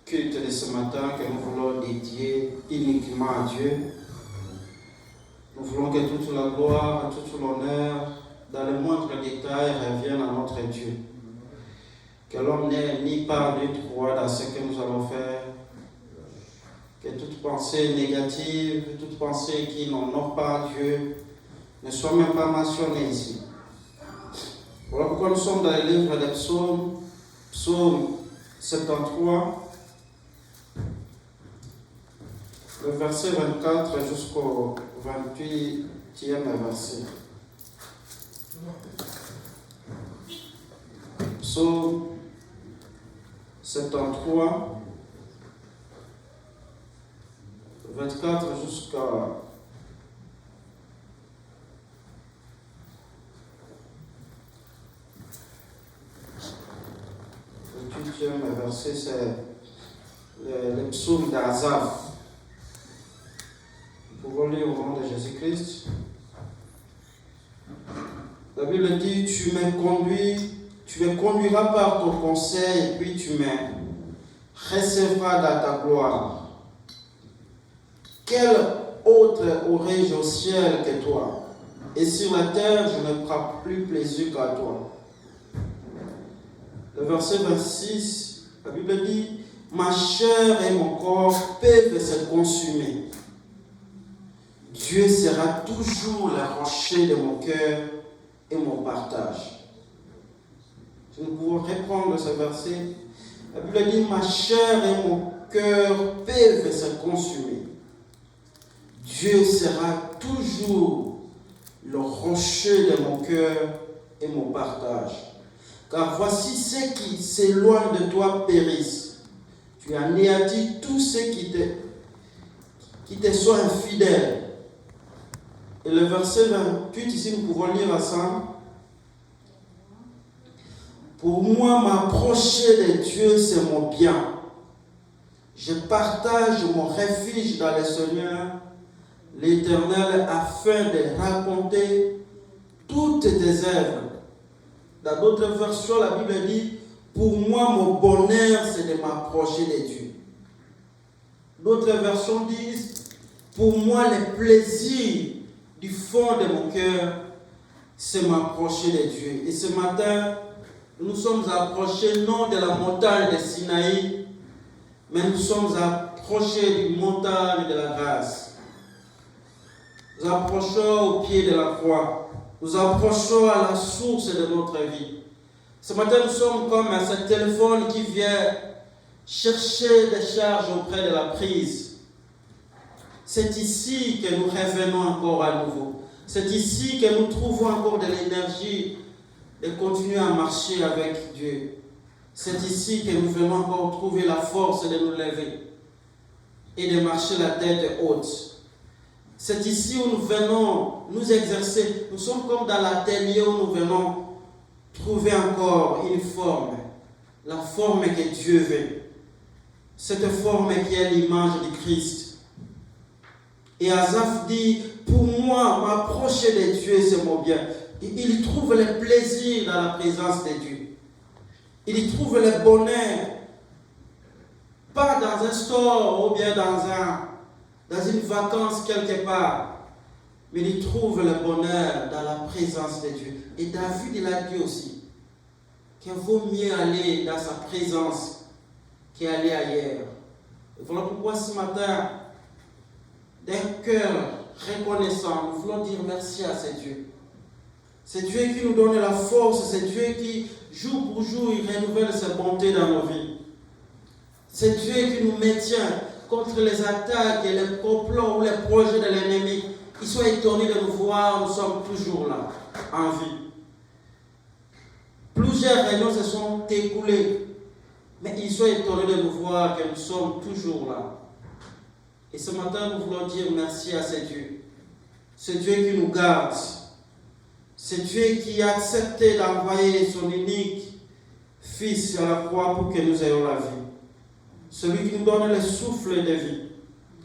culte de ce matin que nous voulons dédier uniquement à Dieu. Nous voulons que toute la gloire, tout l'honneur, dans le moindre détail, revienne à notre Dieu. Que l'homme n'ait ni part ni droit dans ce que nous allons faire. Que toute pensée négative, toute pensée qui n'honore pas Dieu, ne soit même pas mentionnée ici. Voilà pourquoi nous sommes dans le livre des psaumes, psaume 73, le verset 24 jusqu'au 28e verset. Psaume 73, 24 jusqu'à 28e verset, c'est le psaume d'Asaph. Nous pouvons lire au nom de Jésus-Christ. La Bible dit, tu me conduiras par ton conseil, et puis tu me recevras dans ta gloire. Quel autre aurais-je au ciel que toi? Et sur la terre, je ne prends plus plaisir qu'à toi. Le verset 26, la Bible dit, ma chair et mon corps peuvent se consumer. Dieu sera toujours le rocher de mon cœur et mon partage. Nous pouvons reprendre ce verset. La Bible dit, ma chair et mon cœur peuvent se consumer. Dieu sera toujours le rocher de mon cœur et mon partage. Car voici ceux qui s'éloignent de toi périssent. Tu anéantis tous ceux qui te sont infidèles. Et le verset 28, ici nous pouvons lire ensemble. Pour moi, m'approcher de Dieu, c'est mon bien. Je partage mon refuge dans le Seigneur, l'Éternel, afin de raconter toutes tes œuvres. Dans d'autres versions, la Bible dit, pour moi, mon bonheur, c'est de m'approcher de Dieu. D'autres versions disent, pour moi, le plaisir du fond de mon cœur, c'est m'approcher de Dieu. Et ce matin, nous sommes approchés non de la montagne de Sinaï, mais nous sommes approchés du montagne de la grâce. Nous approchons au pied de la croix. Nous approchons à la source de notre vie. Ce matin, nous sommes comme ce téléphone qui vient chercher des charges auprès de la prise. C'est ici que nous revenons encore à nouveau. C'est ici que nous trouvons encore de l'énergie de continuer à marcher avec Dieu. C'est ici que nous venons encore trouver la force de nous lever et de marcher la tête haute. C'est ici où nous venons nous exercer. Nous sommes comme dans l'atelier où nous venons trouver encore une forme. La forme que Dieu veut. Cette forme qui est l'image du Christ. Et Asaph dit, pour moi, m'approcher de Dieu, c'est mon bien. Il trouve le plaisir dans la présence de Dieu. Il trouve le bonheur, pas dans un store ou bien dans une vacance quelque part, mais il trouve le bonheur dans la présence de Dieu. Et David, il a dit aussi qu'il vaut mieux aller dans sa présence qu'aller ailleurs. Et voilà pourquoi ce matin, d'un cœur reconnaissant, nous voulons dire merci à ce Dieu. C'est Dieu qui nous donne la force, c'est Dieu qui, jour pour jour, il renouvelle sa bonté dans nos vies. C'est Dieu qui nous maintient contre les attaques et les complots ou les projets de l'ennemi. Ils sont étonnés de nous voir, nous sommes toujours là, en vie. Plusieurs réunions se sont écoulées, mais ils sont étonnés de nous voir que nous sommes toujours là. Et ce matin, nous voulons dire merci à ce Dieu. C'est Dieu qui nous garde. C'est Dieu qui a accepté d'envoyer son unique Fils à la croix pour que nous ayons la vie. Celui qui nous donne le souffle de vie.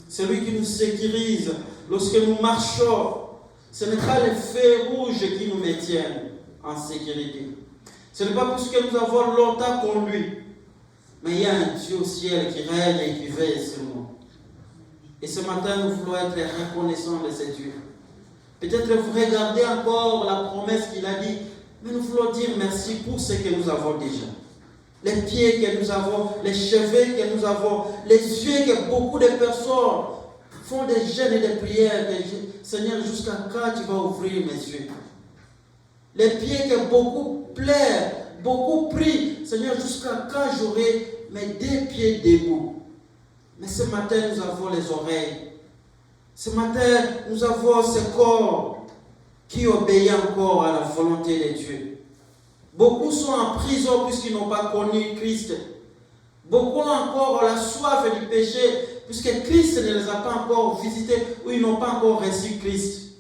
Celui qui nous sécurise lorsque nous marchons. Ce n'est pas les feux rouges qui nous maintiennent en sécurité. Ce n'est pas parce que nous avons longtemps conduit Mais il y a un Dieu au ciel qui règne et qui veille sur nous. Et ce matin, nous voulons être reconnaissants de ce Dieu. Peut-être vous regardez encore la promesse qu'il a dit, mais nous voulons dire merci pour ce que nous avons déjà. Les pieds que nous avons, les cheveux que nous avons, les yeux que beaucoup de personnes font des jeûnes et des prières. Seigneur, jusqu'à quand tu vas ouvrir mes yeux? Les pieds que beaucoup pleurent, beaucoup prient. Seigneur, jusqu'à quand j'aurai mes 2 pieds debout? Mais ce matin, nous avons les oreilles. Ce matin, nous avons ce corps qui obéit encore à la volonté de Dieu. Beaucoup sont en prison puisqu'ils n'ont pas connu Christ. Beaucoup ont encore la soif du péché puisque Christ ne les a pas encore visités ou ils n'ont pas encore reçu Christ.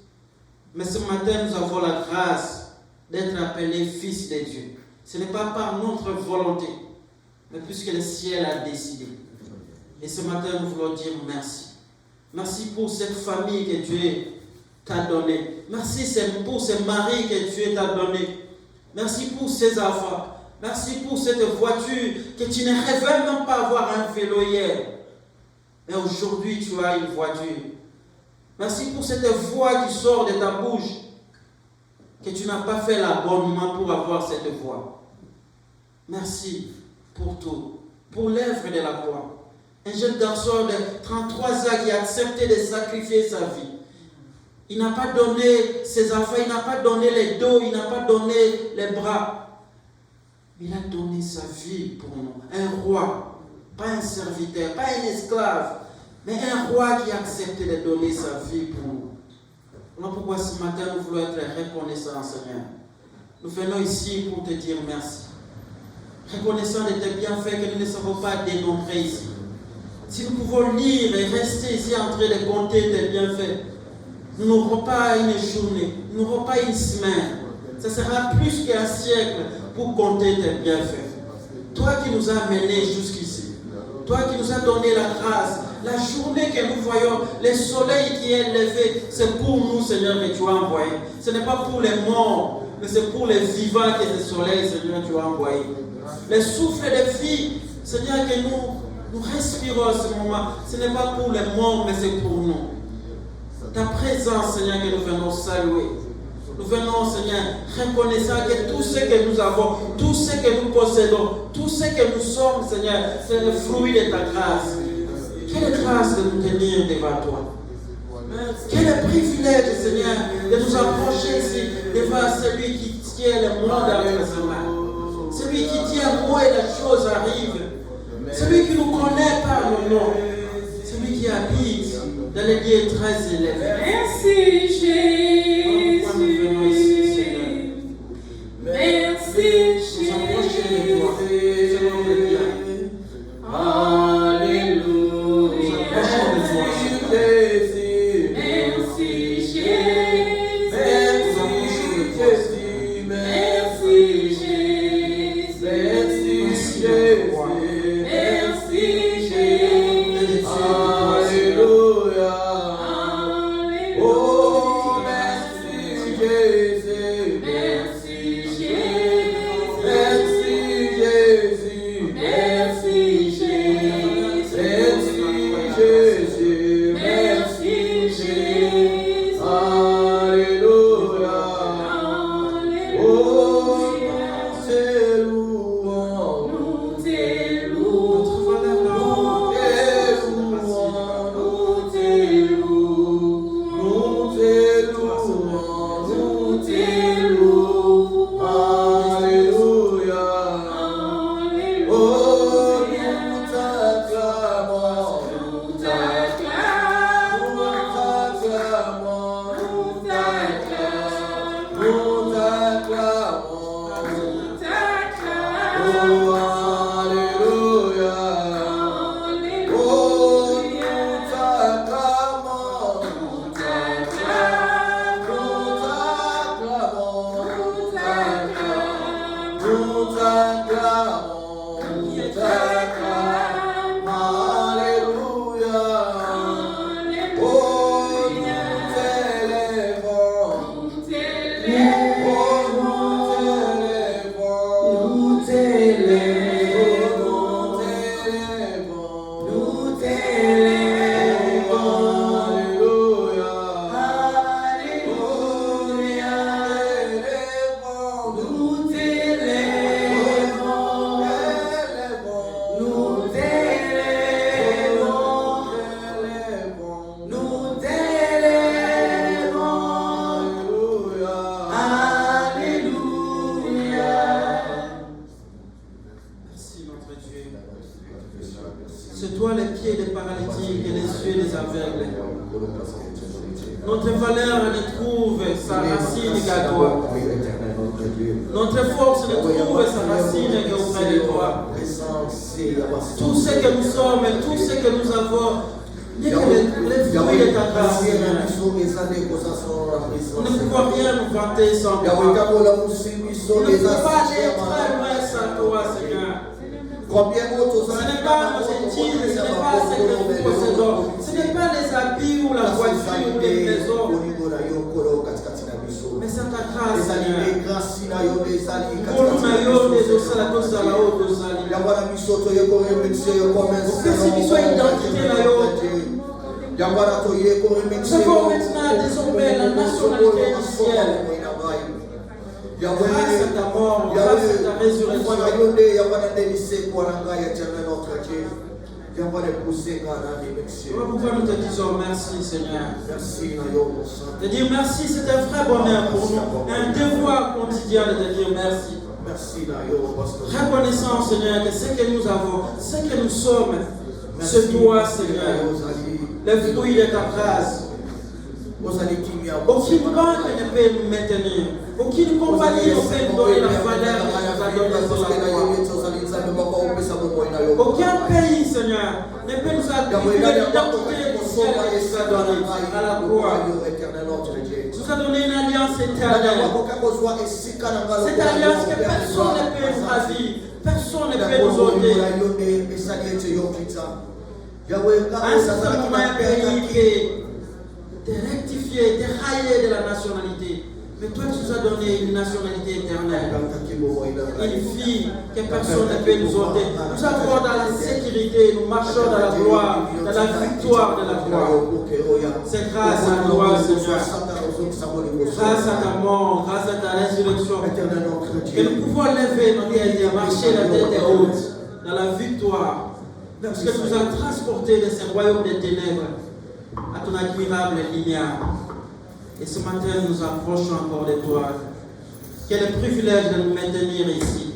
Mais ce matin, nous avons la grâce d'être appelés fils de Dieu. Ce n'est pas par notre volonté, mais puisque le ciel a décidé. Et ce matin, nous voulons dire merci. Merci pour cette famille que Dieu t'a donnée. Merci pour ce mari que Dieu t'a donné. Merci pour ces enfants. Merci pour cette voiture que tu ne rêvais même pas avoir un vélo hier. Mais aujourd'hui, tu as une voiture. Merci pour cette voix qui sort de ta bouche, que tu n'as pas fait l'abonnement pour avoir cette voix. Merci pour tout, pour l'œuvre de la croix. Un jeune garçon de 33 ans qui a accepté de sacrifier sa vie. Il n'a pas donné ses enfants, il n'a pas donné les dos, il n'a pas donné les bras. Il a donné sa vie pour nous. Un roi, pas un serviteur, pas un esclave, mais un roi qui a accepté de donner sa vie pour nous. Voilà pourquoi ce matin nous voulons être reconnaissants, Seigneur. Nous venons ici pour te dire merci. Reconnaissant de tes bienfaits que nous ne savons pas dénombrer ici. Si nous pouvons lire et rester ici en train de compter tes bienfaits, nous n'aurons pas une journée, nous n'aurons pas une semaine. Ce sera plus qu'un siècle pour compter tes bienfaits. Toi qui nous as amenés jusqu'ici, toi qui nous as donné la grâce, la journée que nous voyons, le soleil qui est levé, c'est pour nous, Seigneur, que tu as envoyé. Ce n'est pas pour les morts, mais c'est pour les vivants que ce soleil, Seigneur, tu as envoyé. Le souffle de vie, Seigneur, que nous respirons à ce moment, ce n'est pas pour les morts, mais c'est pour nous. Ta présence, Seigneur, que nous venons saluer. Nous venons, Seigneur, reconnaissant que tout ce que nous avons, tout ce que nous possédons, tout ce que nous sommes, Seigneur, c'est le fruit de ta grâce. Quelle grâce de nous tenir devant toi. Quel privilège, Seigneur, de nous approcher ici devant celui qui tient le monde dans ses mains. Celui qui dit un mot et la chose arrive. Celui qui nous connaît par le nom. Celui qui habite dans les lieux très élevés. Merci Jésus. Merci Jésus. Alléluia. Merci Jésus. Merci Jésus. Merci Jésus. Nous t'élèvons. C'est toi les pieds des paralytiques et les yeux des aveugles. Notre valeur ne trouve sa racine qu'à toi. Notre force ne trouve sa racine qu'auprès de toi. Tout ce que nous sommes et tout ce que nous avons, n'est que les fruits de ta grâce. Nous ne pouvons rien nous vanter sans toi. Nous ne pouvons pas aller très loin sans toi, Seigneur. Ce n'est pas nos études, ce n'est pas ce que nous possédons, ce n'est pas les habits ou la voiture ou les maisons, mais c'est ta grâce, Seigneur. Nous avons maintenant désormais la nationalité du ciel. Grâce à ta mort, grâce à ta résurrection. Pourquoi nous te disons merci, Seigneur? Te dire merci, c'est un vrai bonheur pour nous, un devoir quotidien de te dire merci. Reconnaissant, Seigneur, que ce que nous avons, ce que nous sommes, c'est toi, Seigneur, le fruit de ta grâce. Aucune banque ne peut nous maintenir. Aucune compagnie ne peut nous donner la valeur que tu nous as donnée sur la croix. Aucun pays, Seigneur, ne peut nous attribuer l'identité du ciel que tu nous as donnée à la croix. Tu nous as donné une alliance éternelle. Cette alliance que personne ne peut nous ravir, personne ne peut nous ôter. À un certain moment, un pays qui de rectifier, de railler de la nationalité. Mais toi, tu nous as donné une nationalité éternelle. Une fille que personne ne peut nous ôter. Nous avons dans la sécurité, nous marchons dans la gloire, dans la victoire de la gloire. C'est grâce à toi, Seigneur. Grâce à ta mort, grâce à ta résurrection, que nous pouvons lever nos têtes et marcher la tête haute dans la victoire. Parce que tu nous as transportés de ce royaume des ténèbres à ton admirable lumière. Et ce matin, nous nous approchons encore de toi. Quel privilège de nous maintenir ici.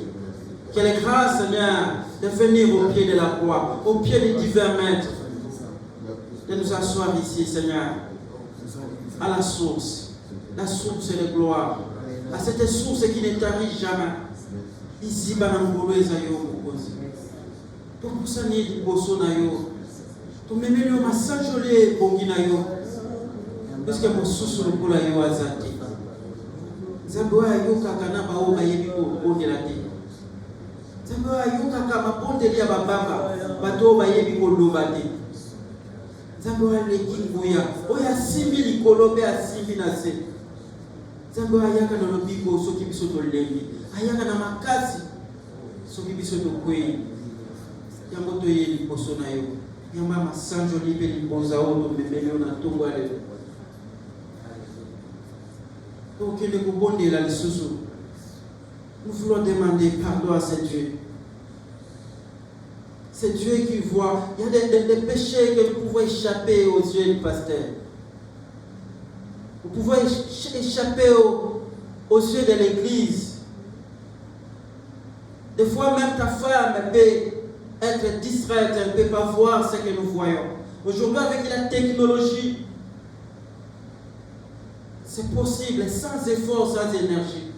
Quelle grâce, Seigneur, de venir au pied de la croix, au pied des divins maîtres, de nous asseoir ici, Seigneur, à la source de gloire, à cette source qui ne tarit jamais. Ici, Banangolo et Zayo, pour que ça n'y ait pas to memelo masajole bongina yo parce que mon susu lokola yo azati zambo ayo kaka na bawo bayebi ko bongela te zambo ayo kaka mapondeli ya babamba bato bayebi ko loba te zambo aleki nguya oya simbi likolo pe asimbi na se zambo ayaka na lobiko soki biso to lengi ayaka na makasi soki biso to kwei yango to ye liboso na yo. Nous voulons demander pardon à ce Dieu. C'est Dieu qui voit. Il y a des péchés que nous pouvons échapper aux yeux du pasteur. Nous pouvons échapper aux yeux de l'église. Des fois même ta femme peut être distraite, elle ne peut pas voir ce que nous voyons. Aujourd'hui, avec la technologie, c'est possible, sans effort, sans énergie.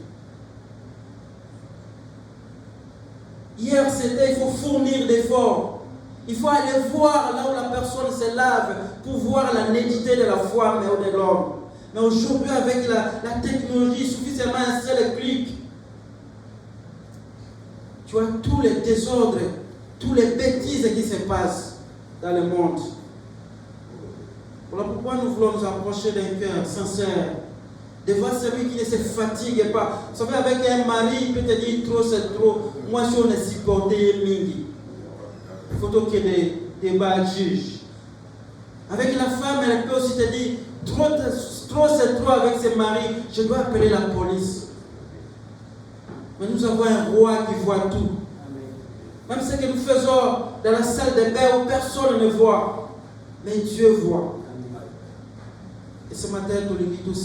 Hier, c'était, il faut fournir d'efforts. Il faut aller voir là où la personne se lave pour voir la nudité de la femme et de l'homme. Mais aujourd'hui, avec la technologie, suffisamment un seul clic, tu as tous les désordres, toutes les bêtises qui se passent dans le monde. Voilà pourquoi nous voulons nous approcher d'un cœur sincère, de voir celui qui ne se fatigue pas. Vous savez, avec un mari, il peut te dire trop, c'est trop. Moi, si on est supporté, il faut qu'il y ait des débats juges. Avec la femme, elle peut aussi te dire trop, c'est trop avec ses maris. Je dois appeler la police. Mais nous avons un roi qui voit tout. Même ce que nous faisons dans la salle de bain où personne ne voit, mais Dieu voit. Et ce matin, nous lui disons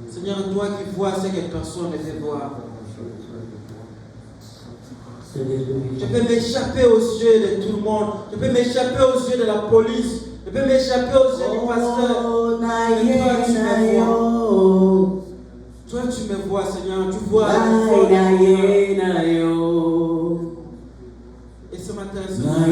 Seigneur, toi qui vois ce que personne ne peut voir, Je peux m'échapper aux yeux de tout le monde. Je peux m'échapper aux yeux de la police. Je peux m'échapper aux yeux du pasteur. Mais toi, tu me vois. Toi, tu me vois, Seigneur. Tu vois le fond. Et ce matin, Seigneur, je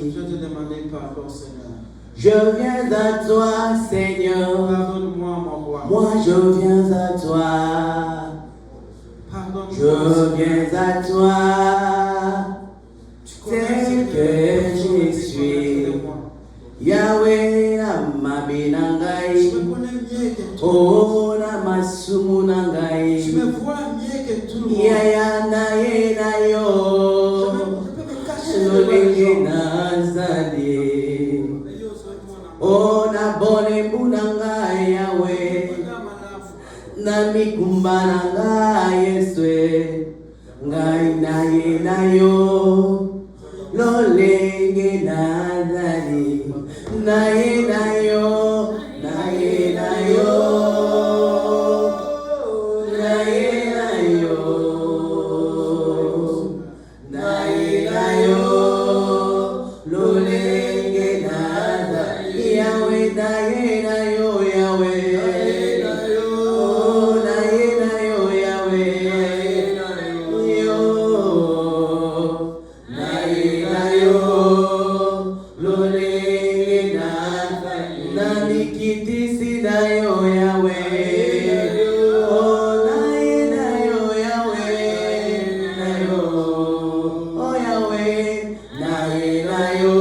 vais te demander pardon, Seigneur. Je viens à toi, Seigneur. Pardonne-moi, mon roi. Moi, je viens à toi. Pardonne-moi, Je viens à toi. Tu connais Tel ce que je suis. Yahweh, Je Namabinangai. me connais mieux que tout. Oh, Namasumunangai. Tu me vois mieux que tout le monde. Yaya nae na yo. Je peux me cacher devant les gens. Oh, na bone bunanga Yahweh. Na mikumbananga Yeswe. Ngai nae na yo. Lolenge nazali. Nae na yo. Nae na yo. Nae na yo. Nae na yo. Lolenge nazali. Yahweh nae na yo. Yahweh. Oh, nae na yo. Yahweh. Yo. Nae na yo. Lolenge nazali. Nanikitisi na yo. Yahweh. Oh, nae na yo. Yahweh. Na yo. Oh, Yahweh. Nae na yo.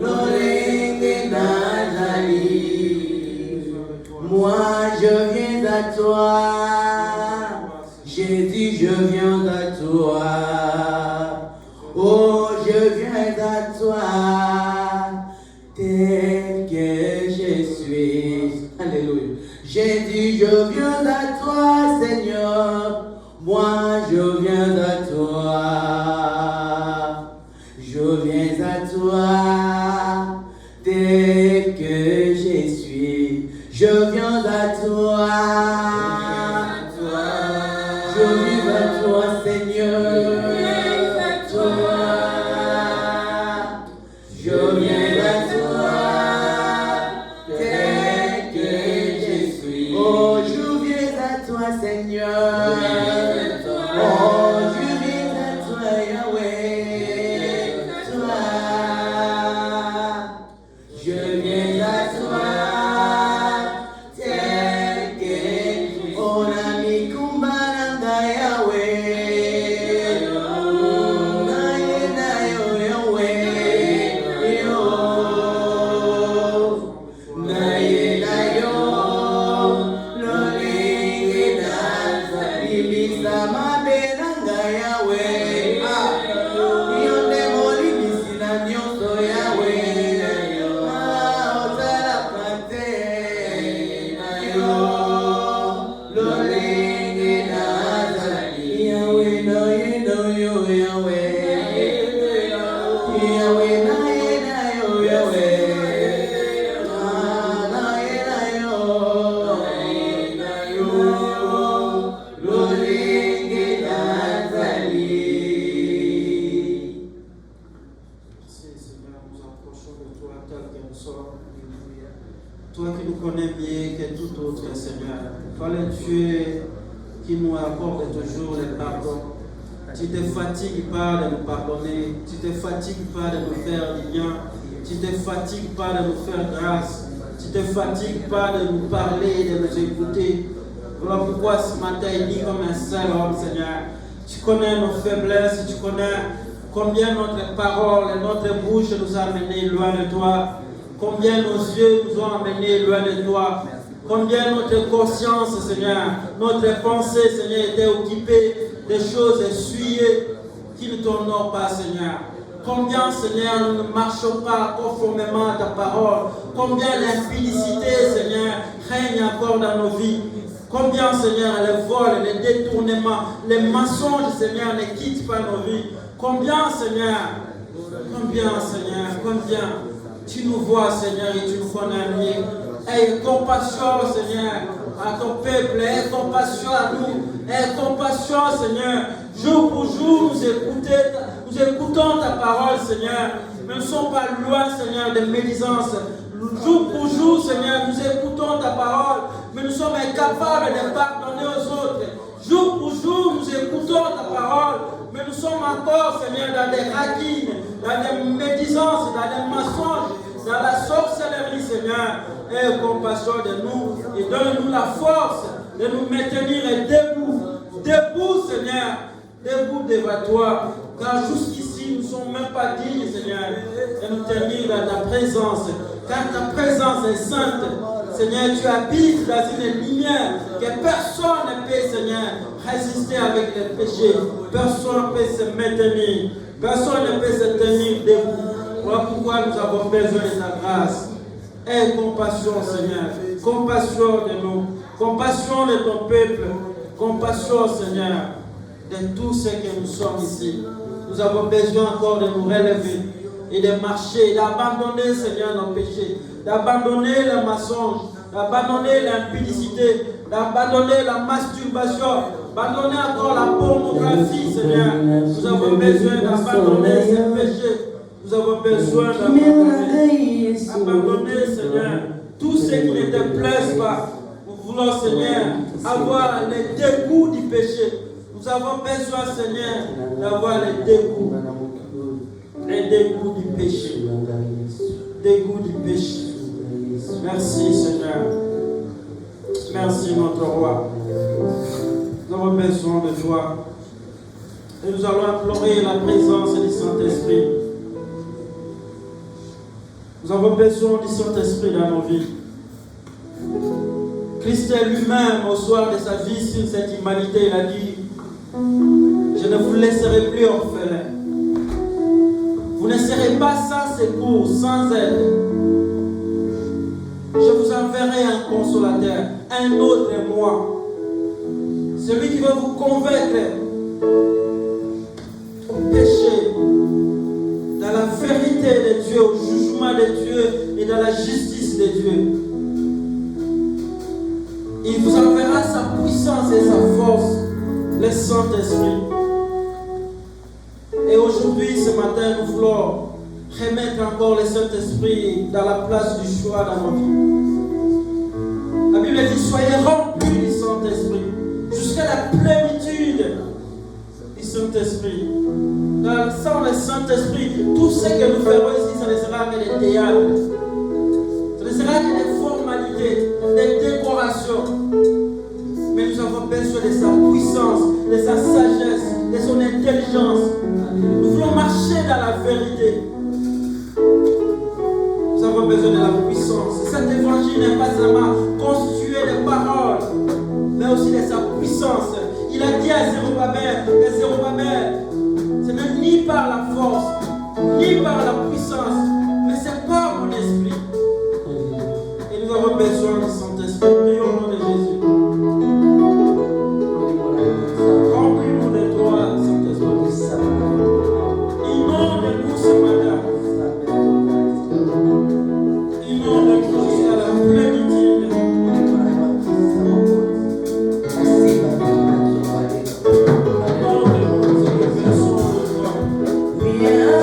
Lolenge nazali. Moi je viens à toi. Jésus, je viens à toi. Oh, je viens à toi. Tel que je suis. Alléluia. Jésus, je viens à toi, Seigneur. Moi, je viens à toi. Je viens à toi. Tel que je suis. Je viens à toi. Je viens à toi, Seigneur. Je viens à toi. Tel que je suis. Oh, je viens à toi, Seigneur. Oh, je viens à toi, Yahweh. Toi. Je viens à toi. Tel que oh, nami kumbaranga Yahweh. Nae na yo, Yahweh. Yo. Nae na yo. Lolenge nazali. Bisa mabenanga Yahweh. Yonde moli bisina nyonso Yahweh. Otala pate na yo. Lolenge nazali. Yahweh no ye no yo Yahweh. Yahweh na ye na yo Yahweh. Na ye na yo. Lolenge nazali. Merci Seigneur, nous approchons de toi tel que nous sommes. Toi qui nous connais mieux que tout autre, Seigneur. Toi le Dieu qui nous accorde toujours le pardon. Tu te fatigues pas de nous pardonner. Tu te fatigues pas de nous faire du bien. Tu te fatigues pas de nous faire grâce. Tu te fatigues pas de nous parler, de nous écouter. Voilà pourquoi ce matin il dit comme un seul homme, Seigneur. Tu connais nos faiblesses, tu connais combien notre parole et notre bouche nous a amenés loin de toi. Combien nos yeux nous ont amenés loin de toi. Combien notre conscience, Seigneur, notre pensée, Seigneur, était occupée de choses essuyées qui ne t'honorent pas, Seigneur. Combien, Seigneur, nous ne marchons pas conformément à ta parole. Combien l'impudicité, Seigneur, règne encore dans nos vies. Combien, Seigneur, les vols, les détournements, les mensonges, Seigneur, ne quittent pas nos vies. Combien, Seigneur, tu nous vois, Seigneur, et tu nous connais mieux. Aie compassion, Seigneur, à ton peuple. Aie compassion à nous. Aie compassion, Seigneur. Jour pour jour, nous écoutons ta parole, Seigneur. Nous ne sommes pas loin, Seigneur, de médisance. Jour pour jour, Seigneur, nous écoutons ta parole, mais nous sommes incapables de pardonner aux autres. Jour pour jour, nous écoutons ta parole, mais nous sommes encore, Seigneur, dans des raquines, dans des médisances, dans des mensonges, dans la sorcellerie, Seigneur. Aie compassion de nous et donne-nous la force de nous maintenir debout. Debout, Seigneur, debout devant toi, car jusqu'ici, nous ne sommes même pas dignes, Seigneur, de nous tenir dans ta présence, car ta présence est sainte. Seigneur, tu habites dans une lumière que personne ne peut, Seigneur, résister avec les péchés. Personne ne peut se maintenir. Personne ne peut se tenir debout. Voilà pourquoi nous avons besoin de ta grâce. Aie compassion, Seigneur. Compassion de nous. Compassion de ton peuple. Compassion, Seigneur, de tous ceux que nous sommes ici. Nous avons besoin encore de nous relever et de marcher, d'abandonner, Seigneur, nos péchés, d'abandonner le mensonge, d'abandonner l'impudicité, d'abandonner la masturbation, d'abandonner encore la pornographie, Seigneur. Nous avons besoin d'abandonner ces péchés. Nous avons besoin d'abandonner, Seigneur, tout ce qui ne te plaise pas. Nous voulons, Seigneur, avoir le dégoût du péché. Nous avons besoin, Seigneur, d'avoir le dégoût. Le dégoût du péché. Dégoût du péché. Merci, Seigneur. Merci, notre roi. Nous avons besoin de toi. Et nous allons implorer la présence du Saint-Esprit. Nous avons besoin du Saint-Esprit dans nos vies. Christ lui-même, au soir de sa vie sur cette humanité, il a dit: je ne vous laisserai plus orphelins. Vous ne serez pas sans secours, sans aide. Je vous enverrai un consolateur, un autre moi. Celui qui va vous convaincre au péché, dans la vérité de Dieu, au jugement de Dieu et dans la justice de Dieu. Il vous enverra sa puissance et sa force, le Saint-Esprit. Et aujourd'hui, ce matin, nous voulons remettre encore le Saint-Esprit dans la place du choix dans nos vies. La Bible dit: soyez remplis du Saint-Esprit jusqu'à la plénitude du Saint-Esprit. Sans le Saint-Esprit, tout ce que nous ferons ici, ce ne sera que des théâtres. Ce ne sera que des formalités, des décorations. Mais nous avons besoin de sa puissance, de sa sagesse, de son intelligence. Nous voulons marcher dans la vérité. Nous avons besoin de la puissance. Cet évangile n'est pas seulement constitué de paroles, mais aussi de sa puissance. Il a dit à Zérubabel, ce n'est ni par la force, ni par la puissance, mais c'est par mon esprit. Et nous avons besoin de Saint-Esprit. Prions au nom de Jésus. Remplis-nous de toi, Saint-Esprit. Inonde-nous ce matin. Inonde-nous jusqu'à la plénitude. Yeah.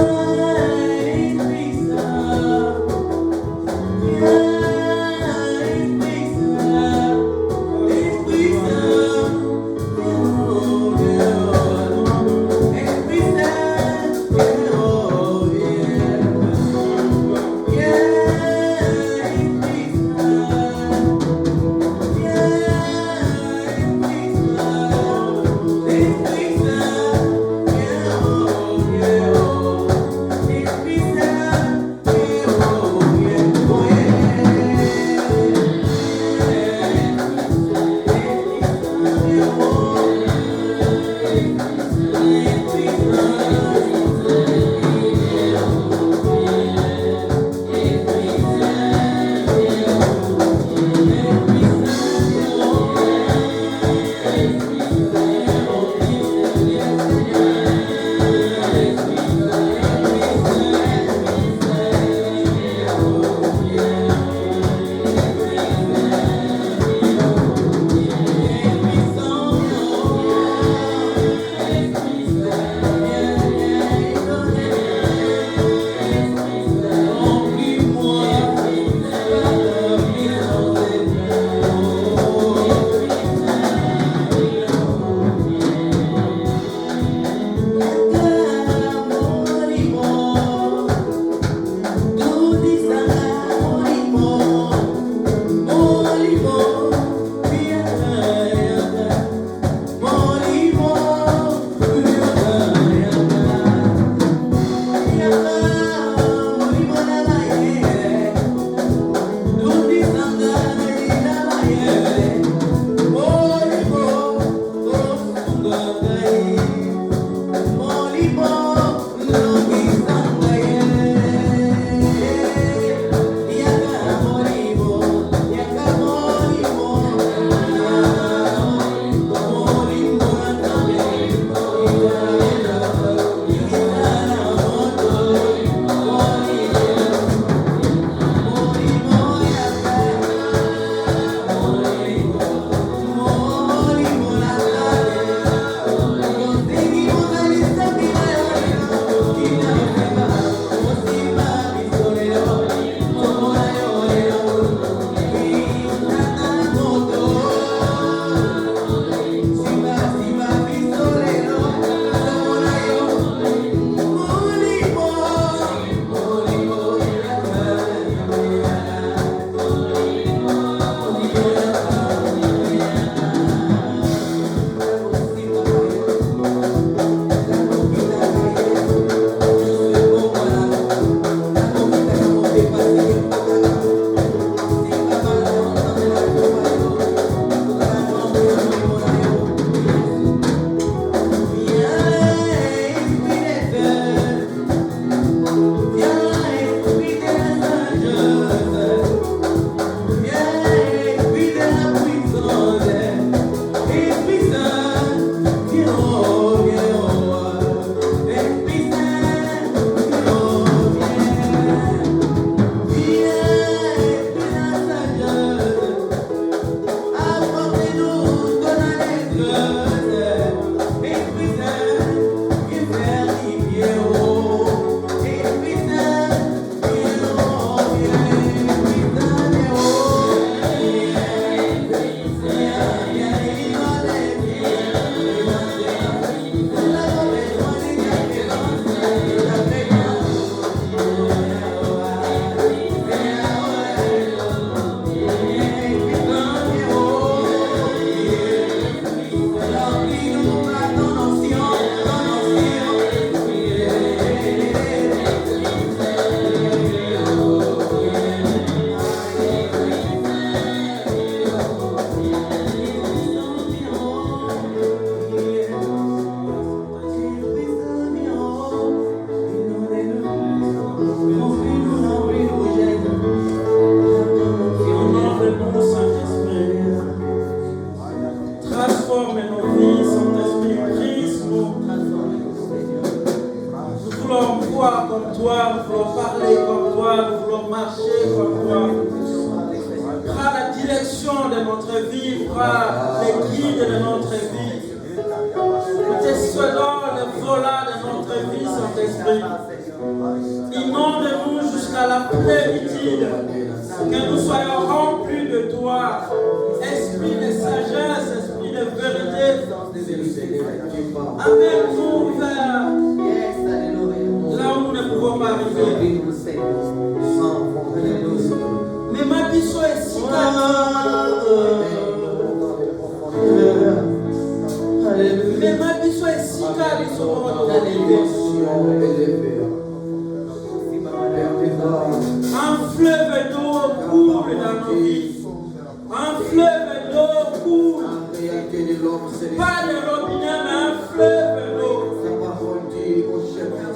de notre vie, vois les guides de notre vie. Nous te souhaitons le volant de notre vie, Saint-Esprit. Inonde-nous jusqu'à la plénitude. Que nous soyons remplis de toi. Esprit de sagesse, esprit de vérité. Amène-nous vers là où nous ne pouvons pas arriver. Mais ma biso est si mais ma biso est si un fleuve d'eau coule dans nos vies. Un fleuve d'eau coule. Pas de robinet, mais un fleuve d'eau.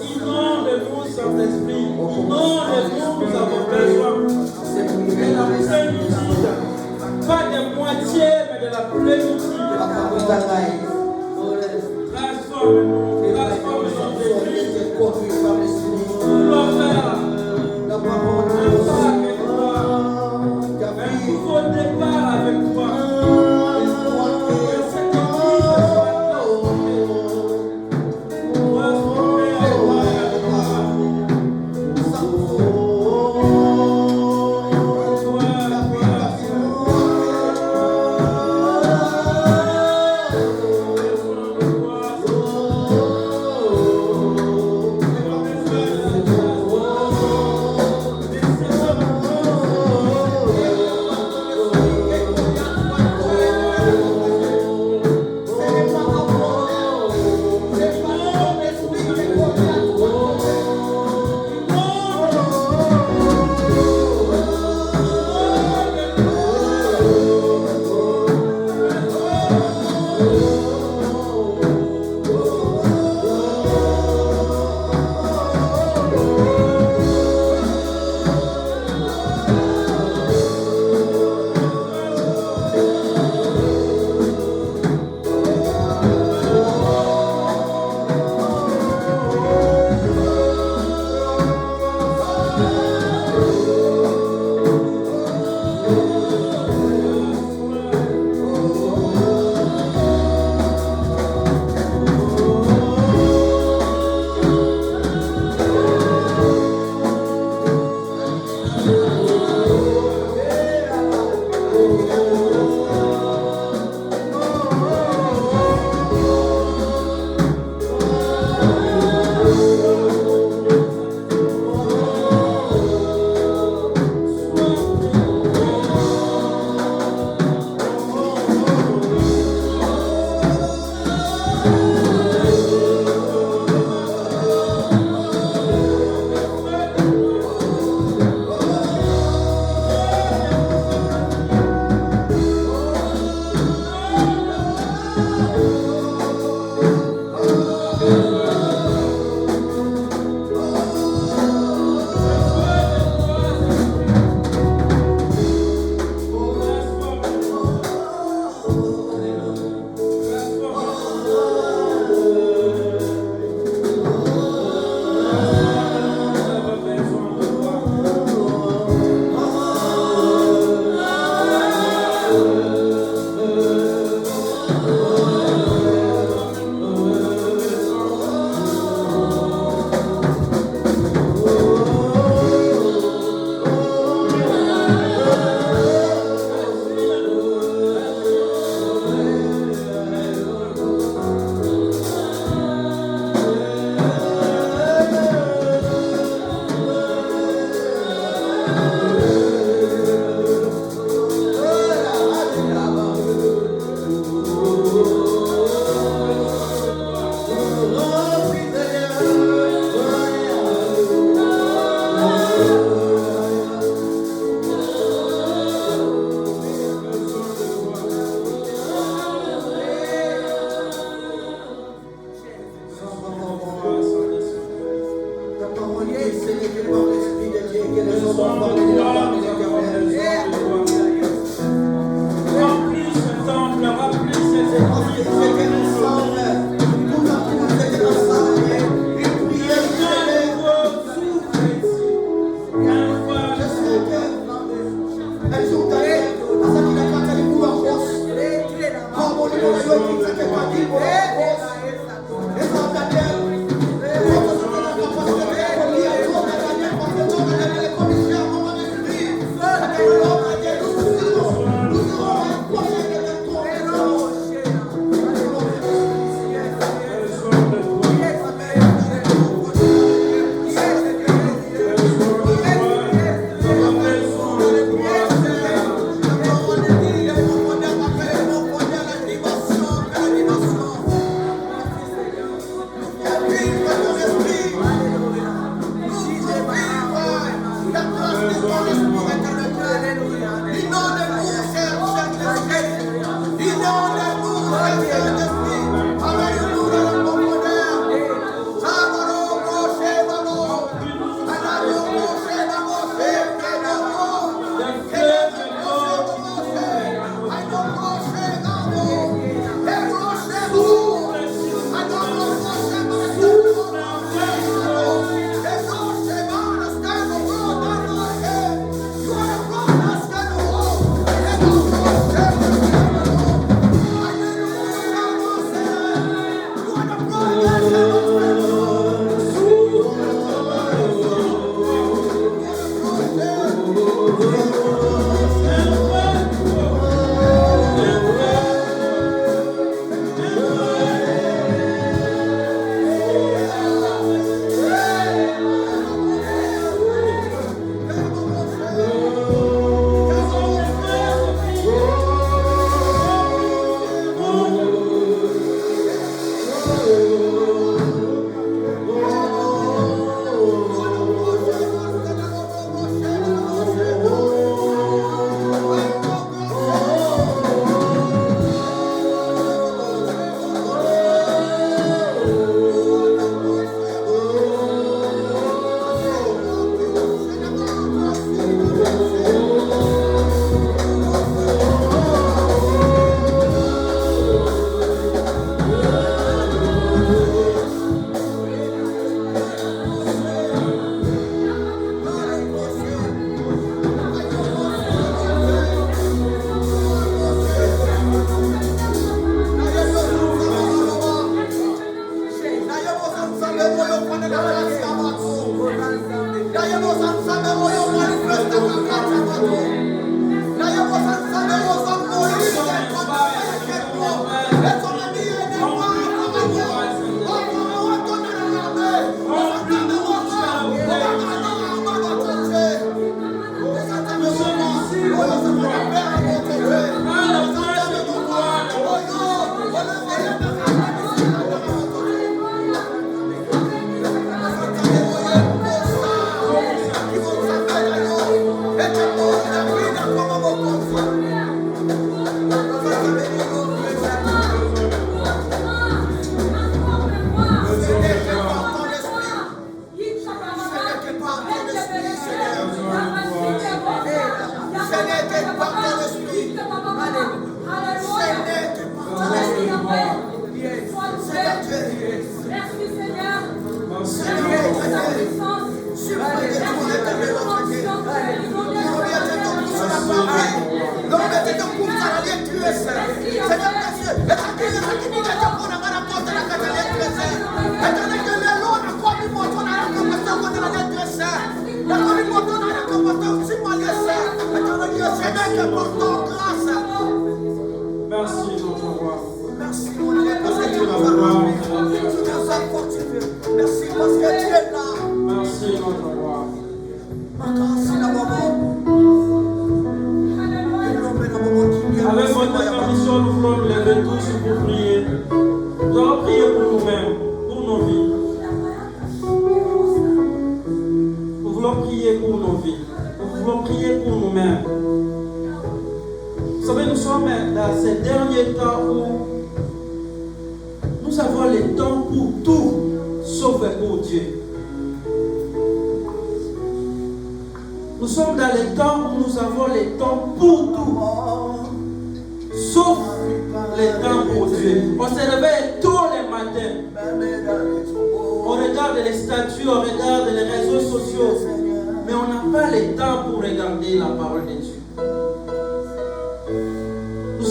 Inonde-nous, Saint-Esprit. Inonde-nous, nous avons besoin de la plénitude. Pas de moitié, mais de la plénitude. Transforme-nous, transforme notre vie. Nous voulons faire un pas avec toi, un nouveau départ avec toi.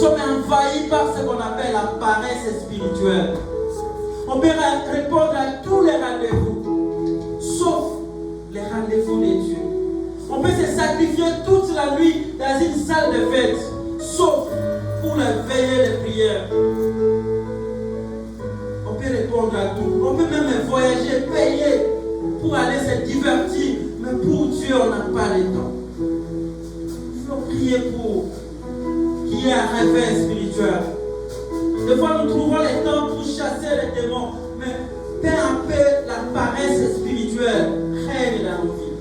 Nous sommes envahis par ce qu'on appelle la paresse spirituelle. On peut répondre à tous les rendez-vous, sauf les rendez-vous de Dieu. On peut se sacrifier toute la nuit dans une salle de fête, sauf pour la veillée de prière. On peut répondre à tout. On peut même voyager, payer pour aller se divertir. Mais pour Dieu, on n'a pas le temps. Il faut prier pour qu'il y ait un réveil spirituel. Des fois, nous trouvons le temps pour chasser les démons. Mais peu à peu, la paresse spirituelle règne dans nos vies.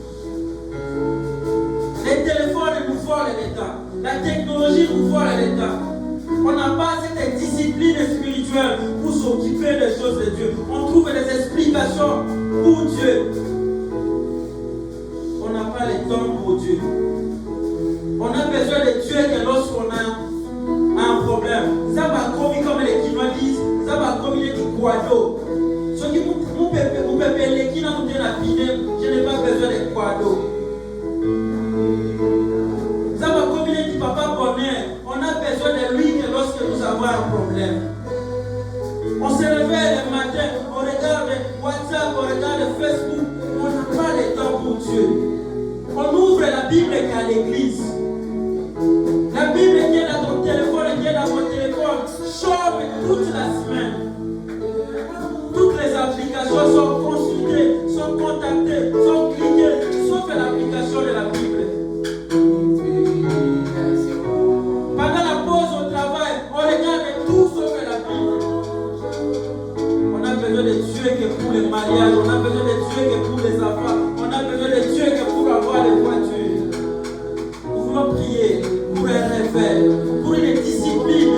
Les téléphones nous volent l'état. La technologie nous vole l'état. On n'a pas cette discipline spirituelle pour s'occuper des choses de Dieu. On trouve des explications pour Dieu. On n'a pas le temps pour Dieu. On a besoin de Dieu que lorsqu'on a un problème. Ça va comme les Quinois disent, ça va comme les quados. Ce qui vous pouvez les Quinois nous disent la vie, je n'ai pas besoin de quados. Ça va comme les papa bonheur. On a besoin de lui que lorsque nous avons un problème. On se réveille le matin, on regarde WhatsApp, on regarde Facebook, on n'a pas le temps pour Dieu. On ouvre la Bible qu'à l'église. La Bible qui est dans ton téléphone, qui est dans mon téléphone, chauffe toute la semaine. Toutes les applications sont consultées, sont contactées, sont cliquées, sauf l'application de la Bible. Pendant la pause au travail, on regarde tout sauf la Bible. On a besoin de Dieu que pour les mariages, on a besoin de Dieu que pour les enfants, on a besoin de Dieu que pour avoir les voitures. Nous voulons prier pour un réveil, pour une discipline,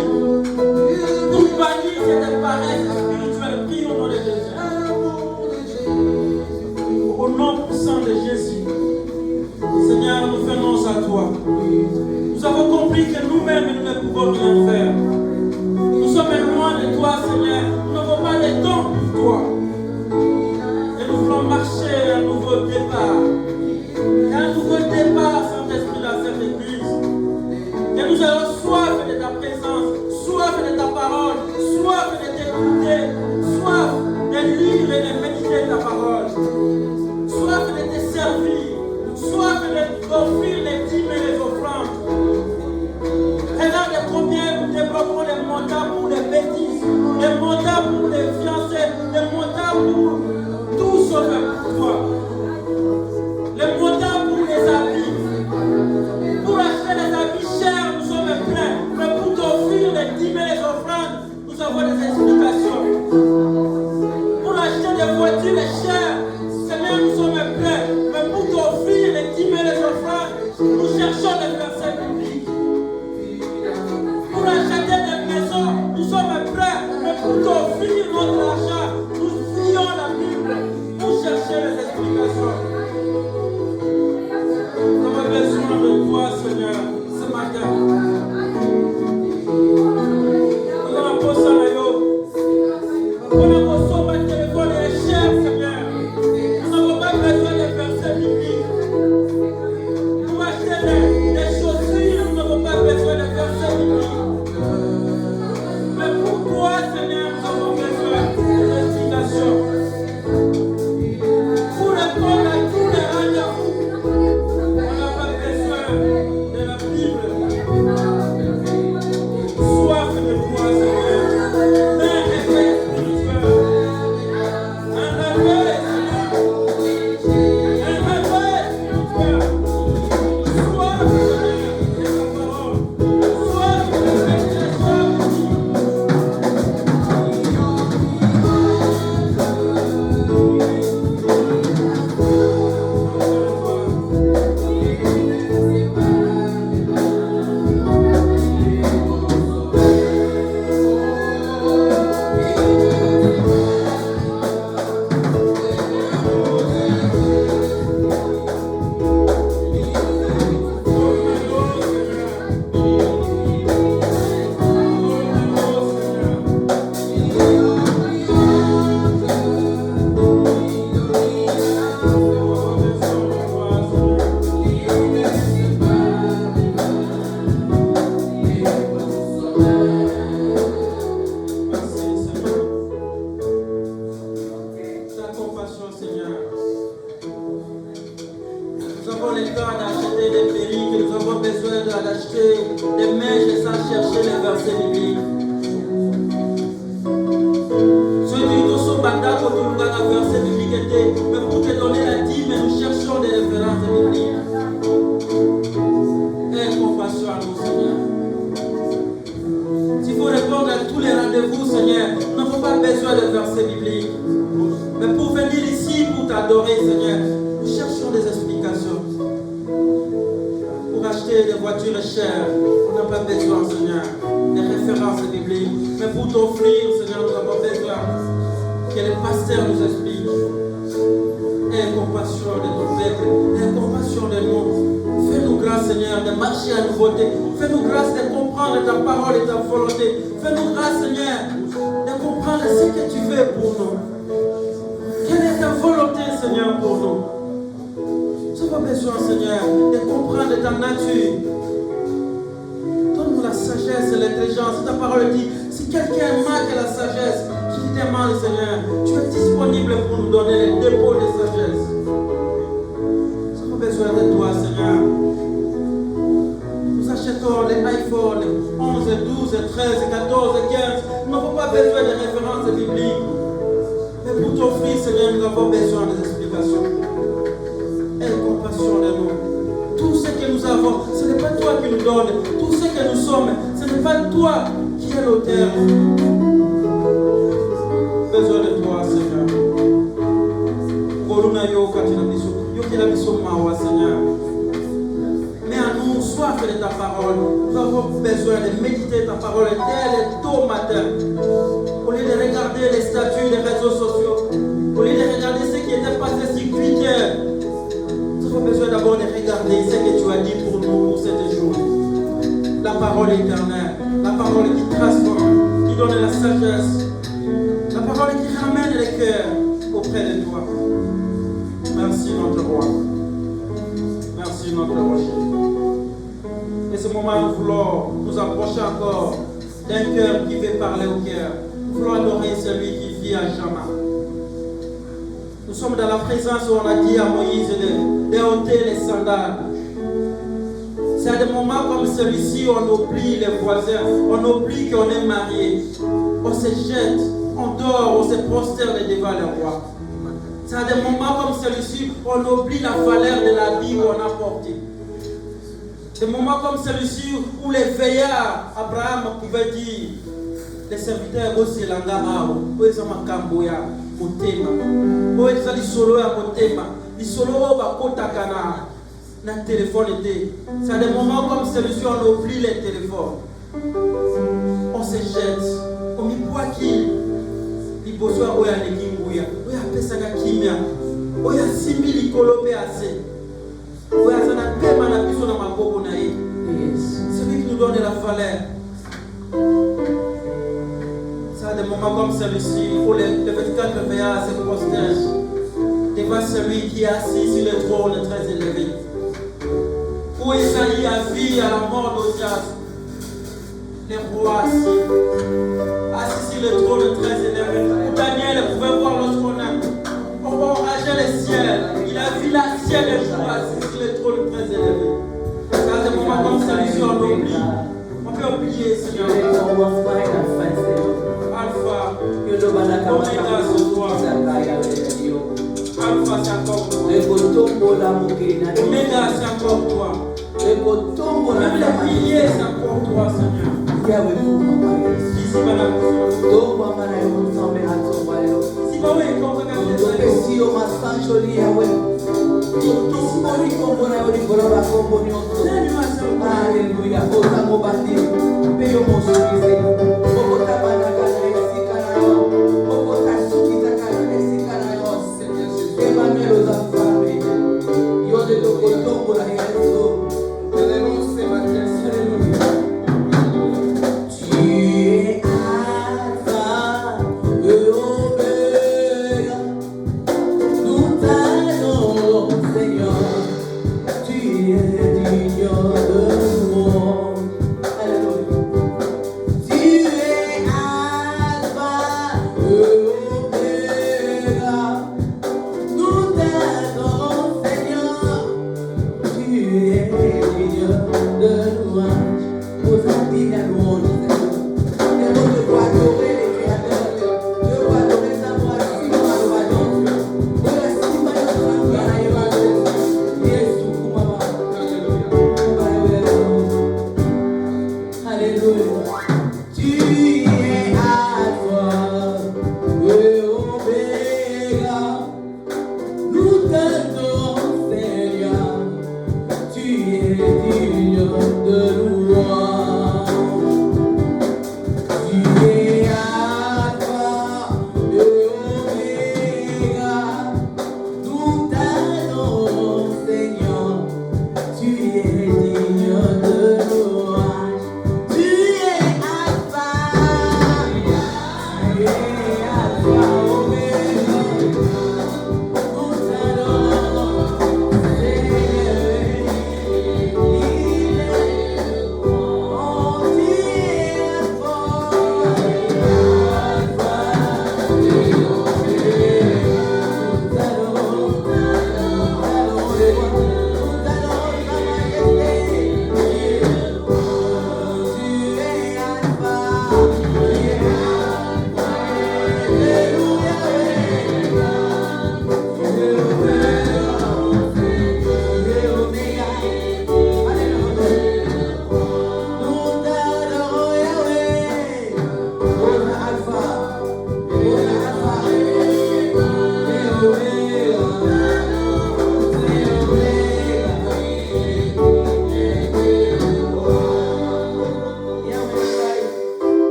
pour bannir cette paresse spirituelle. Prions au nom de Jésus. Au nom puissant de Jésus. Seigneur, nous faisons à toi. Nous avons compris que nous-mêmes, nous ne pouvons rien faire. Nous sommes loin de toi, Seigneur. Nous n'avons pas de temps pour toi. Et nous voulons marcher à un nouveau départ. Un nouveau départ, Saint-Esprit, dans cette église. Et nous avons soif de ta présence, soif de ta parole, soif de t'écouter, soif de lire et de méditer ta parole, soif de te servir, soif d'offrir les dîmes et les offrandes. Regarde combien nous débloquons les montants pour les bêtises, les montants pour les fiancés, les montants pour tout sauf pour toi. Les montants pour les habits. Pour acheter des habits chers, nous sommes pleins. Mais pour t'offrir les dîmes et les offrandes, nous avons des explications. Pour acheter des voitures chères, Seigneur, nous sommes pleins. Mais pour t'offrir les dîmes et les offrandes, nous cherchons des versets bibliques. Pour acheter des maisons, nous sommes prêts. Mais pour t'offrir notre argent, nous fuyons la Bible pour chercher les explications. Nous avons besoin de toi, Seigneur, ce matin. Nous avons besoin de toi. des mèches sans chercher les versets bibliques. Ceux qui nous sont battus pour nous donner un verset biblique, mais pour te donner la dîme, nous cherchons des références bibliques. Aie compassion à nous, Seigneur. S'il faut répondre à tous les rendez-vous, Seigneur, nous n'avons pas besoin de versets bibliques. Mais pour venir ici, pour t'adorer, Seigneur, nous cherchons des explications. Pour acheter des voitures chères, on n'a pas besoin, Seigneur, des références bibliques. Mais pour t'offrir, Seigneur, nous avons besoin que les pasteurs nous expliquent. Aie compassion de ton peuple, aie compassion de nous. Fais-nous grâce, Seigneur, de marcher à nouveauté. Fais-nous grâce de comprendre ta parole et ta volonté. Fais-nous grâce, Seigneur, de comprendre ce que tu veux pour nous. Quelle est ta volonté, Seigneur, pour nous? Nous avons besoin, Seigneur, de comprendre ta nature. Donne-nous la sagesse et l'intelligence. Ta parole dit, si quelqu'un manque la sagesse, qu'il demande, Seigneur, tu es disponible pour nous donner les dépôts de sagesse. Nous avons besoin de toi, Seigneur. Nous achetons les iPhone 11, 12, 13, 14, 15. Nous n'avons pas besoin de références bibliques. Mais pour t'offrir, Seigneur, nous avons besoin des explications. Aie compassion de nous. Tout ce que nous avons, ce n'est pas toi qui nous donnes. Tout ce que nous sommes, ce n'est pas toi qui es l'auteur. Besoin de toi, Seigneur. Seigneur. Mais à nous, soif de ta parole. Nous avons besoin de méditer ta parole dès le tôt matin. Au lieu de regarder les statuts des réseaux sociaux, au lieu de regarder ce qui était passé sur Twitter, nous avons besoin d'abord de regarder ce que tu as dit pour nous pour cette journée. La parole éternelle, la parole qui transforme, qui donne la sagesse, la parole qui ramène les cœurs auprès de toi. Merci notre roi. Merci notre rocher. Et ce moment, nous voulons nous approcher encore d'un cœur qui veut parler au cœur. Nous voulons adorer celui qui vit à jamais. Nous sommes dans la présence où on a dit à Moïse de ôter les sandales. C'est à des moments comme celui-ci où on oublie les voisins, on oublie qu'on est marié. On se jette, on dort, on se prosterne devant le roi. C'est à des moments comme celui-ci où on oublie la valeur de la vie qu'on a portée. Des moments comme celui-ci où les veillards, Abraham pouvait dire, les serviteurs aussi l'angara, où ils ont un camboya, au thème, où ils ont l'isolo à mon thème, l'isolo à kotakana, na téléphone était. C'est à des moments comme celui-ci où on oublie les téléphones. On se jette, on y voit qui. Il besoin où il y a les kimbuya, où il y a pesaka kimia, où il y a 6000 colopés assez. Où il y a un paiement à la maison dans ma bobo naïe. C'est lui qui nous donne la valeur. C'est à des moments comme celui-ci où les 24 veillards se prosternent devant celui qui est assis sur le trône très élevé. Où Isaïe a vu à la mort d'Ozias les rois assis sur le trône très élevé. Daniel pouvait voir lorsqu'on a oragé les ciels. Il a vu la ciel des rois assis sur le trône très élevé. Dans des moments comme celui-ci, on oublie. On peut oublier, Seigneur. Alpha, Omega, c'est toi. Alpha, c'est encore toi. Omega, c'est encore toi. Même les piliers, c'est encore toi, Seigneur. Ici, madame. Si vous voulez, quand vous Tu es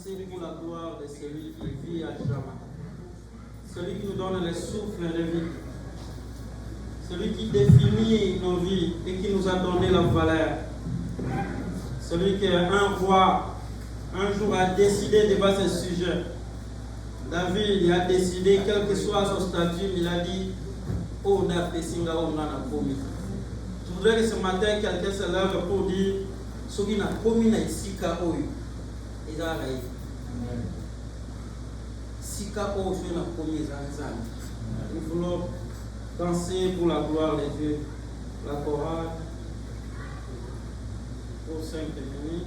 danser pour la gloire de celui qui vit à jamais. Celui qui nous donne le souffle de vie. Celui qui définit nos vies et qui nous a donné la valeur. Celui qui un roi, un jour a décidé devant ce sujet. David il a décidé, quel que soit son statut, il a dit, oh, na pesinga, oh, na komi. Je voudrais que ce matin, quelqu'un se lève pour dire, ce qui n'a commis na isika oyo. Sika oyo, ce qui n'a commis zanzan. Nous voulons danser pour la gloire de Dieu. La chorale pour 5 minutes.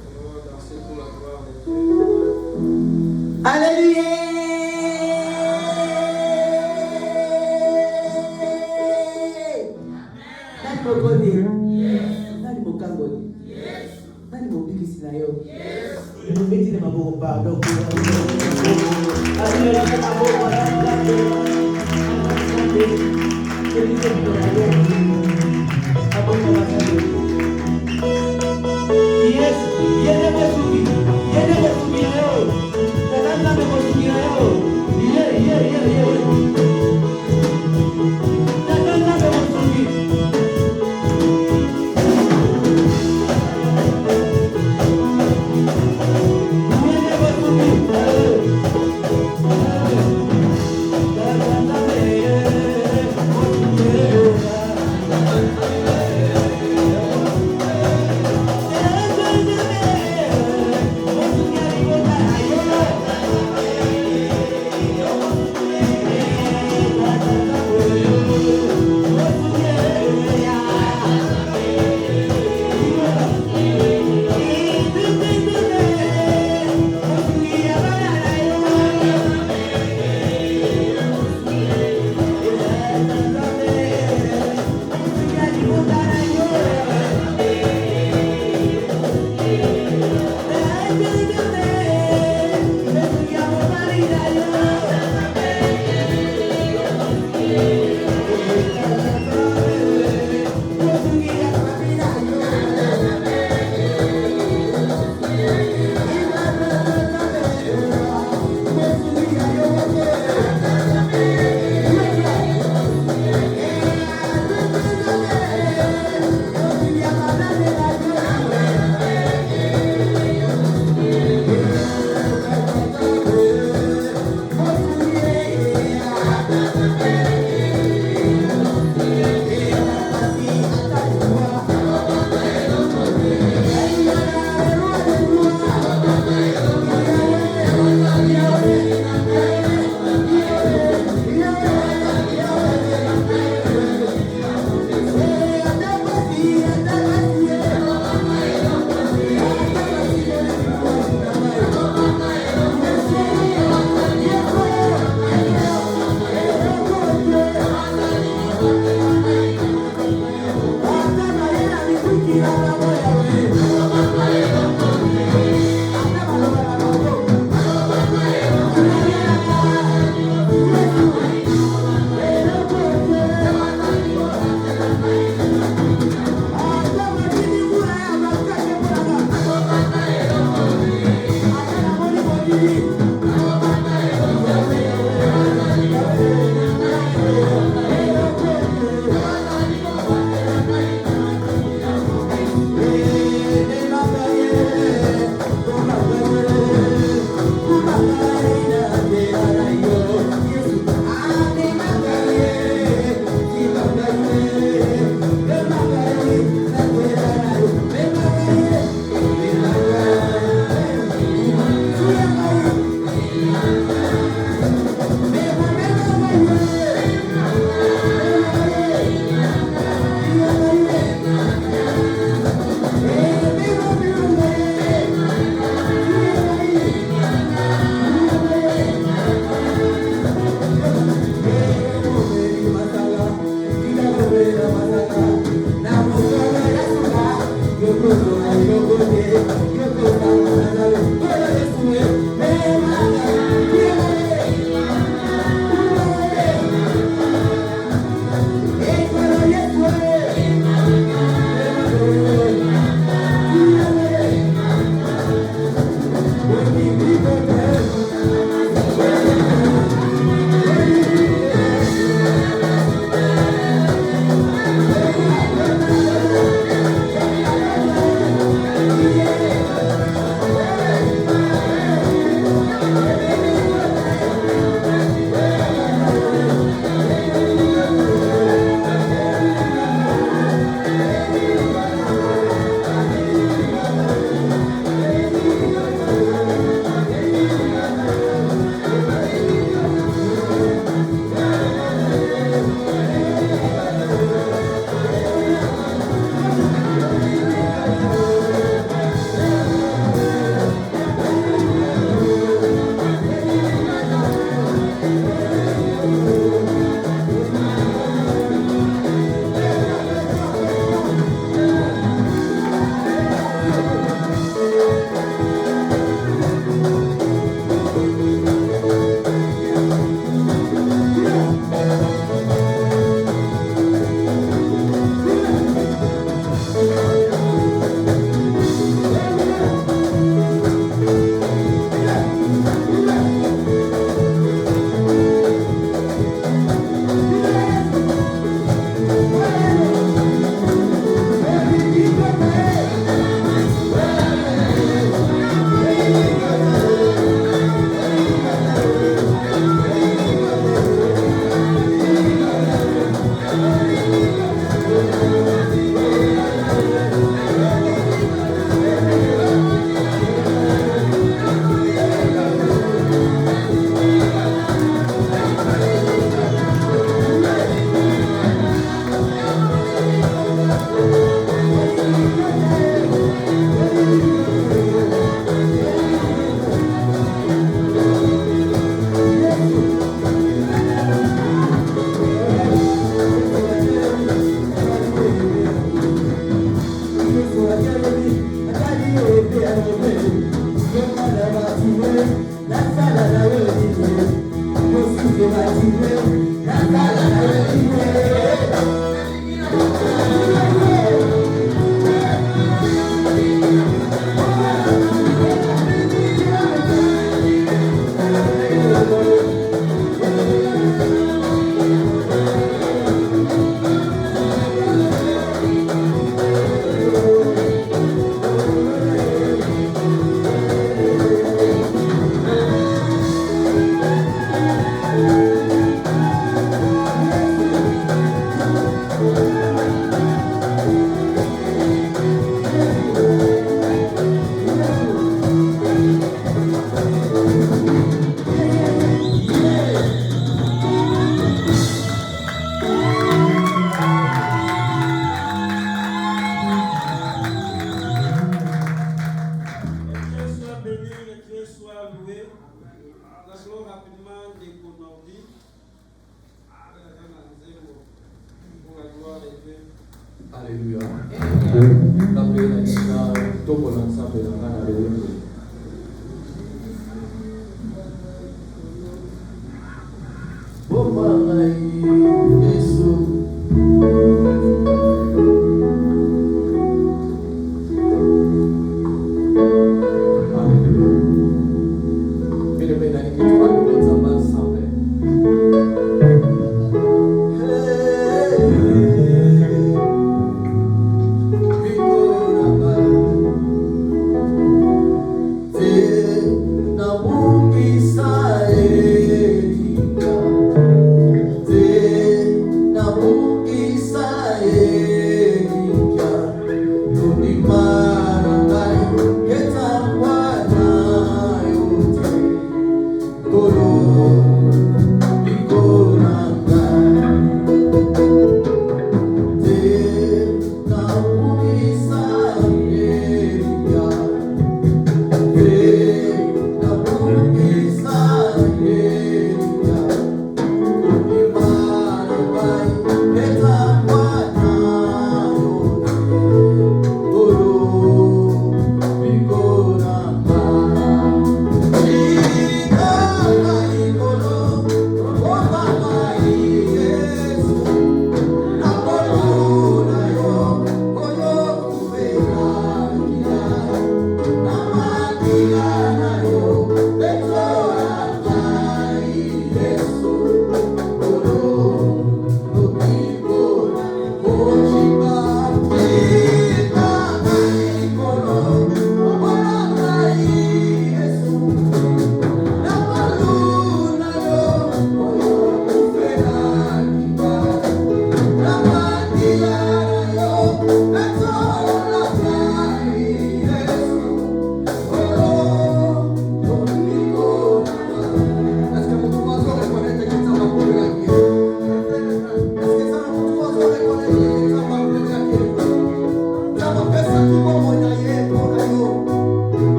Nous voulons danser pour la gloire de Dieu. Alléluia. Yeah.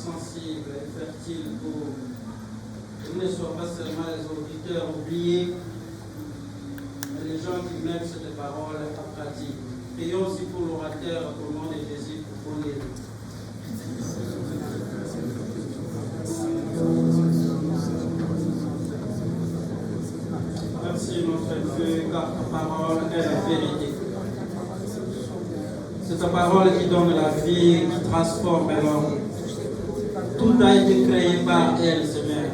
sensibles et fertiles pour que nous ne soyons pas seulement les auditeurs oubliés, mais les gens qui mettent cette parole en pratique. Prions aussi pour l'orateur au nom de Jésus pour qu'on les. Merci notre Dieu, car ta parole est la vérité. C'est ta parole qui donne la vie, qui transforme l'homme. Tout a été créé par elle, Seigneur.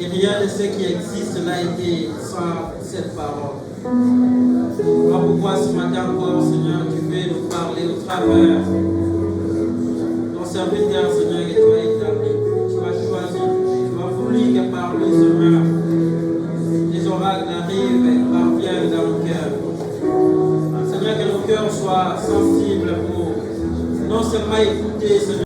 Et rien de ce qui existe n'a été sans cette parole. Voilà pourquoi ce matin encore, Seigneur, tu veux nous parler au travers ton serviteur, Seigneur, que tu as établi, tu as choisi, tu as voulu que par lui, Seigneur, les oracles arrivent et parviennent dans nos cœurs. Seigneur, que nos cœurs soient sensibles pour non seulement écouter, Seigneur,